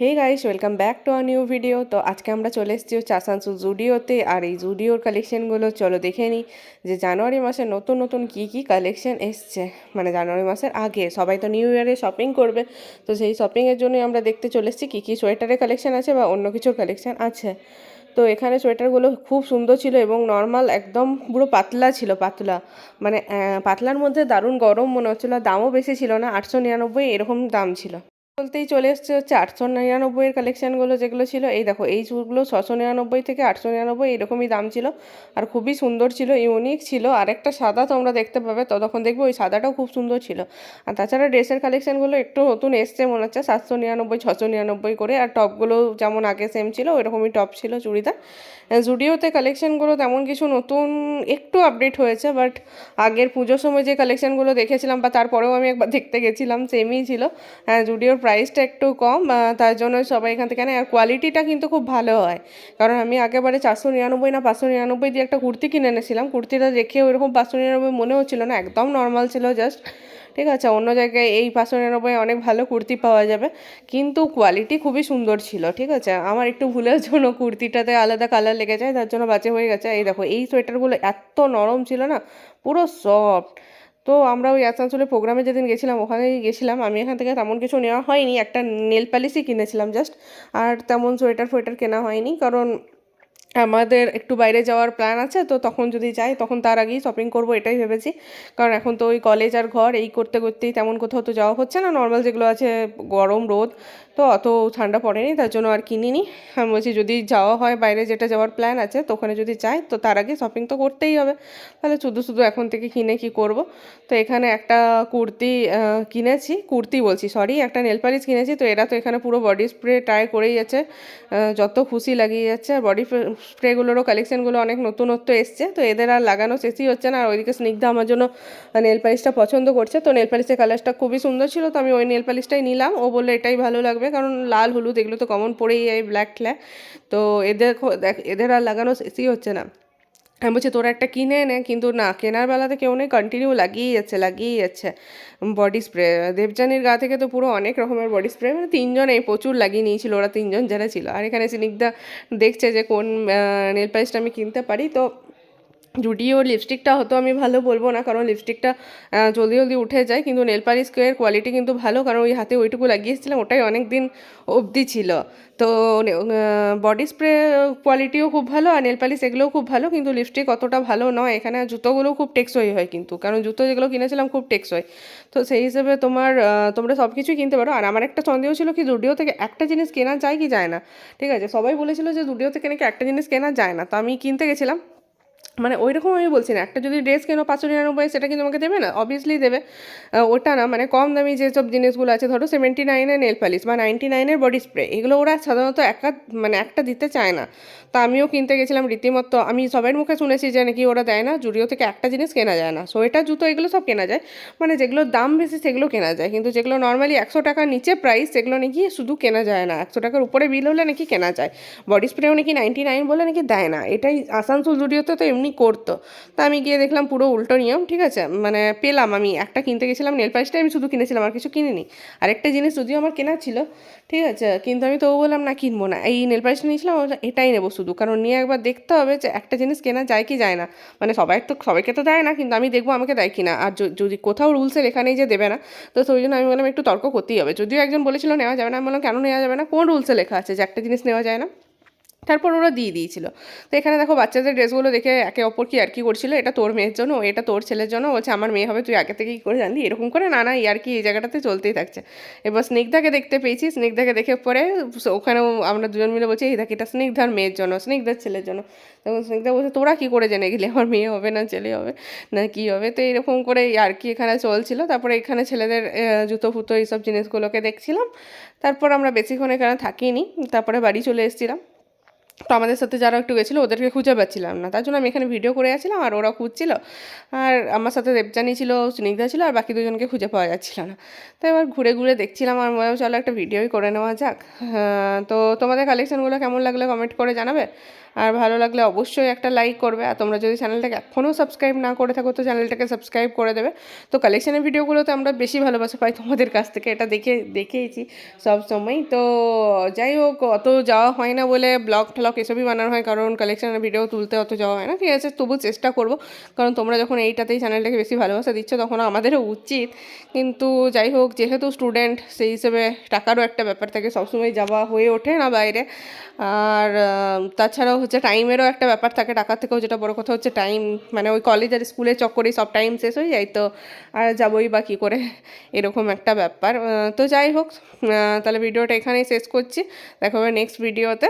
Hey guys, welcome back to a new video. তো আজকে আমরা চলে এসেছি হচ্ছে আসানসোল জুডিওতে। আর এই জুডিওর কালেকশনগুলো চলো দেখে নিই যে জানুয়ারি মাসে নতুন নতুন কী কালেকশন এসছে। মানে জানুয়ারি মাসের আগে সবাই তো নিউ ইয়ারে শপিং করবে, তো সেই শপিংয়ের জন্যই আমরা দেখতে চলে এসেছি কী সোয়েটারের কালেকশন আছে বা অন্য কিছুর কালেকশন আছে। তো এখানে সোয়েটারগুলো খুব সুন্দর ছিল এবং নর্মাল একদম পুরো পাতলা ছিল, পাতলা মানে পাতলার মধ্যে দারুণ গরম মনে হচ্ছিলো। দামও বেশি ছিল না, 899 এরকম দাম ছিল। বলতেই চলে এসছে হচ্ছে 899-এর কালেকশানগুলো যেগুলো ছিল। এই দেখো এই চুলগুলো 699 থেকে 899 এরকমই দাম ছিল, আর খুবই সুন্দর ছিল, ইউনিক ছিল। আর একটা সাদা তোমরা দেখতে পাবে, তো তখন দেখবে ওই সাদাটাও খুব সুন্দর ছিল। আর তাছাড়া ড্রেসের কালেকশানগুলো একটু নতুন এসছে মনে হচ্ছে, 799 699 করে। আর টপগুলো যেমন আগে সেম ছিল ওইরকমই টপ ছিল, চুড়িদার। জুডিওতে কালেকশানগুলো তেমন কিছু নতুন একটু আপডেট হয়েছে, বাট আগের পুজোর সময় যে কালেকশানগুলো দেখেছিলাম বা তারপরেও আমি একবার দেখতে গেছিলাম সেমই ছিল। হ্যাঁ, জুডিওর প্রাইসটা একটু কম, তার জন্য সবাই এখান থেকে নেয়। আর কোয়ালিটিটা কিন্তু খুব ভালো হয়, কারণ আমি আগেবারে 499 না 599 দিয়ে একটা কুর্তি কিনে এনেছিলাম। কুর্তিটা দেখে ওইরকম 599 মনে হচ্ছিল না, একদম নর্মাল ছিল জাস্ট। ঠিক আছে, অন্য জায়গায় এই 599 অনেক ভালো কুর্তি পাওয়া যাবে, কিন্তু কোয়ালিটি খুবই সুন্দর ছিল। ঠিক আছে, আমার একটু ভুলের জন্য কুর্তিটাতে আলাদা কালার লেগে যায়, তার জন্য বাজে হয়ে গেছে। এই দেখো এই সোয়েটারগুলো এত নরম ছিল না, পুরো সফট। তো আমরা ওই আসানসোলের প্রোগ্রামে যেদিন গেছিলাম ওখানেই গেছিলাম। আমি এখান থেকে তেমন কিছু নেওয়া হয়নি, একটা নেল পালিশই কিনেছিলাম জাস্ট। আর তেমন সোয়েটার ফোয়েটার কেনা হয়নি, কারণ আমাদের একটু বাইরে যাওয়ার প্ল্যান আছে। তো তখন যদি যাই তখন তার আগেই শপিং করব এটাই ভেবেছি, কারণ এখন তো ওই কলেজ আর ঘর এই করতে করতেই তেমন কোথাও তো যাওয়া হচ্ছে না। নর্মাল যেগুলো আছে গরম রোদ, তো অত ঠান্ডা পড়েনি, তার জন্য আর কিনিনি। আমি বলছি যদি যাওয়া হয় বাইরে, যেটা যাওয়ার প্ল্যান আছে, তো ওখানে যদি যাই তো তার আগে শপিং তো করতেই হবে। তাহলে শুধু শুধু এখন থেকে কিনে কি করব। তো এখানে একটা কুর্তি কিনেছি, কুর্তি বলছি সরি, একটা নেল পালিশ কিনেছি। তো এরা তো এখানে পুরো বডি স্প্রে ট্রাই করেই যাচ্ছে, যত খুশি লাগিয়ে যাচ্ছে। আর বডি স্প্রেগুলোরও কালেকশানগুলো অনেক নতুনত্ব এসছে, তো এদের আর লাগানো শেষই হচ্ছে না। আর ওইদিকে স্নিগ্ধা আমার জন্য নেল পালিশটা পছন্দ করছে, তো নেল পালিশের কালারটা খুবই সুন্দর ছিল, তো আমি ওই নেল পালিশটাই নিলাম। ও বললো এটাই ভালো লাগবে, কারণ লাল হলুদ এগুলো তো কমন পড়েই যায়, ব্ল্যাক ফ্ল্যাক। তো দেখ এদের আর লাগানো শেষই হচ্ছে না। আমি বলছি তোরা একটা কিনে নে, কিন্তু না, কেনার বেলাতে কেউ নেই, কন্টিনিউ লাগিয়েই যাচ্ছে বডি স্প্রে। দেবযানীর গা থেকে তো পুরো অনেক রকমের বডি স্প্রে, মানে তিনজনেই প্রচুর লাগিয়ে নিয়েছিল, ওরা তিনজন যারা ছিল। আর এখানে স্নিগ্ধা দেখছে যে কোন নেল পালিশটা আমি কিনতে পারি। তো জুডিওর লিপস্টিকটা হতো আমি ভালো বলবো না, কারণ লিপস্টিকটা জলদি জলদি উঠে যায়, কিন্তু নেল পালিশের কোয়ালিটি কিন্তু ভালো, কারণ ওই হাতে ওইটুকু লাগিয়েছিলাম, ওটাই অনেক দিন অবধি ছিল। তো বডি স্প্রে কোয়ালিটিও খুব ভালো, আর নেল পালিশ এগুলোও খুব ভালো, কিন্তু লিপস্টিক অতটা ভালো নয় এখানে। আর জুতোগুলোও খুব টেকসই হয় কিন্তু, কারণ জুতো যেগুলো কিনেছিলাম খুব টেকসই। তো সেই হিসেবে তোমরা সব কিছুই কিনতে পারো। আর আমার একটা সন্দেহ ছিল কি জুডিও থেকে একটা জিনিস কেনা যায় কি যায় না। ঠিক আছে, সবাই বলেছিল যে জুডিও থেকে নাকি একটা জিনিস কেনা যায় না, তো আমি কিনতে গেছিলাম। মানে ওই রকম আমি বলছি না, একটা যদি ড্রেস কেনো 599, সেটা কিন্তু আমাকে দেবে না, অবভিয়াসলি দেবে। ওটা না, মানে কম দামি যেসব জিনিসগুলো আছে, ধরো 79-এর নেল পালিশ বা 99-এর বডি স্প্রে, এগুলো ওরা সাধারণত একটা দিতে চায় না। তা আমিও কিনতে গেছিলাম রীতিমতো, আমি সবার মুখে শুনেছি যে নাকি ওরা দেয় না, জুডিও থেকে একটা জিনিস কেনা যায় না। সোয়েটার জুতো এগুলো সব কেনা যায়, মানে যেগুলোর দাম বেশি সেগুলো কেনা যায়, কিন্তু যেগুলো নর্মালি 100 টাকার নিচে প্রাইস সেগুলো নাকি শুধু কেনা যায় না, 100 টাকার উপরে বিল হলে নাকি কেনা যায়। বডি স্প্রেও নাকি 99 বলে নাকি দেয় না, এটাই আসানসোল জুডিওতে তো এমনি করতো। তা আমি গিয়ে দেখলাম পুরো উল্টো নিয়ম। ঠিক আছে, মানে পেলাম, আমি একটা কিনতে গেছিলাম, নেল পালিশটাই আমি শুধু কিনেছিলাম, আর কিছু কিনিনি। আরেকটা জিনিস যদিও আমার কেনা ছিল, ঠিক আছে, কিন্তু আমি তো বললাম না কিনবো না, এই নেল পালিশটা নিয়েছিলাম, এটাই নেবো শুধু, কারণ নিয়ে একবার দেখতে হবে যে একটা জিনিস কেনা যায় কি যায় না। মানে সবাইকে তো দেয় না, কিন্তু আমি দেখবো আমাকে দেয় কিনা। আর যদি কোথাও রুলসে লেখা নেই যে দেবে না, তো সেই জন্য আমি বললাম একটু তর্ক করতেই হবে। যদিও একজন বলেছিল নেওয়া যাবে না, আমি বললাম কেন নেওয়া যাবে না, কোন রুলসে লেখা আছে যে একটা জিনিস নেওয়া যায় না। তারপর ওরা দিয়ে দিয়েছিল। তো এখানে দেখো বাচ্চাদের ড্রেসগুলো দেখে একে অপর কি আর কি করছিল, এটা তোর মেয়ের জন্য, এটা তোর ছেলের জন্য, বলছে আমার মেয়ে হবে, তুই আগে থেকে কী করে জানলি, এরকম করে নানা আর কি এই জায়গাটাতে চলতেই থাকছে। এবার স্নিগ্ধাকে দেখতে পেয়েছি, স্নিগ্ধাকে দেখে পরে ওখানেও আমরা দুজন মিলে বলছি এই দেখ এটা স্নিগ্ধার মেয়ের জন্য, স্নিগ্ধার ছেলের জন্য। তখন স্নিগ্ধা বলছে তোরা কী করে জেনে গেলি আমার মেয়ে হবে না ছেলে হবে না কী হবে। তো এরকম করে আর কি এখানে চলছিল। তারপরে এখানে ছেলেদের জুতো ফুতো এইসব জিনিসগুলোকে দেখছিলাম। তারপর আমরা বেশিক্ষণ এখানে থাকিনি, তারপরে বাড়ি চলে এসেছিলাম। তো আমাদের সাথে যারা একটু গেছিলো ওদেরকে খুঁজে পাচ্ছিলাম না, তার জন্য আমি এখানে ভিডিও করে আছিলাম আর ওরা খুঁজছিল। আর আমার সাথে দেবযানী ছিল, সুনিগ্ধা ছিল, আর বাকি দুজনকে খুঁজে পাওয়া যাচ্ছিল না। তো এবার ঘুরে ঘুরে দেখছিলাম আর মনে চলো একটা ভিডিওই করে নেওয়া যাক। তো তোমাদের কালেকশানগুলো কেমন লাগলে কমেন্ট করে জানাবে, আর ভালো লাগলে অবশ্যই একটা লাইক করবে। আর তোমরা যদি চ্যানেলটাকে এখনও সাবস্ক্রাইব না করে থাকো তো চ্যানেলটাকে সাবস্ক্রাইব করে দেবে। তো কালেকশানের ভিডিওগুলোতে আমরা বেশি ভালোবাসা পাই তোমাদের কাছ থেকে, এটা দেখেইছি সব সময়। তো যাই হোক, অত যাওয়া হয় না বলে ব্লগ ঠলগ এসবই বানানো হয়, কারণ কালেকশানের ভিডিও তুলতে অত যাওয়া হয় না। ঠিক আছে, তবু চেষ্টা করব, কারণ তোমরা যখন এইটাতেই চ্যানেলটাকে বেশি ভালোবাসা দিচ্ছ তখন আমাদেরও উচিত। কিন্তু যাই হোক, যেহেতু স্টুডেন্ট সেই হিসেবে টাকারও একটা ব্যাপার থাকে, সবসময় যাওয়া হয়ে ওঠে না বাইরে। আর তাছাড়াও হচ্ছে টাইমেরও একটা ব্যাপার থাকে, টাকার থেকেও যেটা বড় কথা হচ্ছে টাইম। মানে ওই কলেজ আর স্কুলের চক্করেই সব টাইম শেষ হয়ে যায়, তো আর যাবোই বা কী করে, এরকম একটা ব্যাপার। তো যাই হোক, তাহলে ভিডিওটা এখানেই শেষ করছি, দেখা হবে নেক্সট ভিডিওতে।